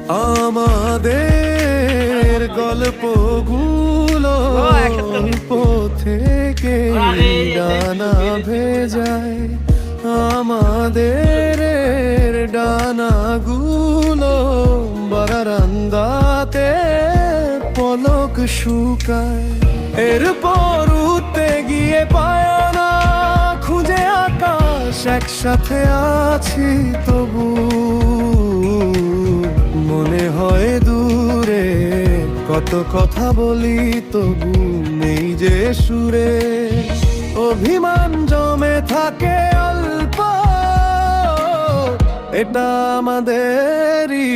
আমাদের গল্পগুলো অল্প থেকে ডানা ভেজায়, আমাদের ডানাগুলো বারান্দাতে পলক শুকায়। এরপর উঠতে গিয়ে পায় না খুঁজে আকাশ, একসাথে আছি তবু মনে হয় দূরে, কত কথা বলি তবু নেই যে সুরে। অভিমান জমে থাকে অল্প, এটা আমাদেরই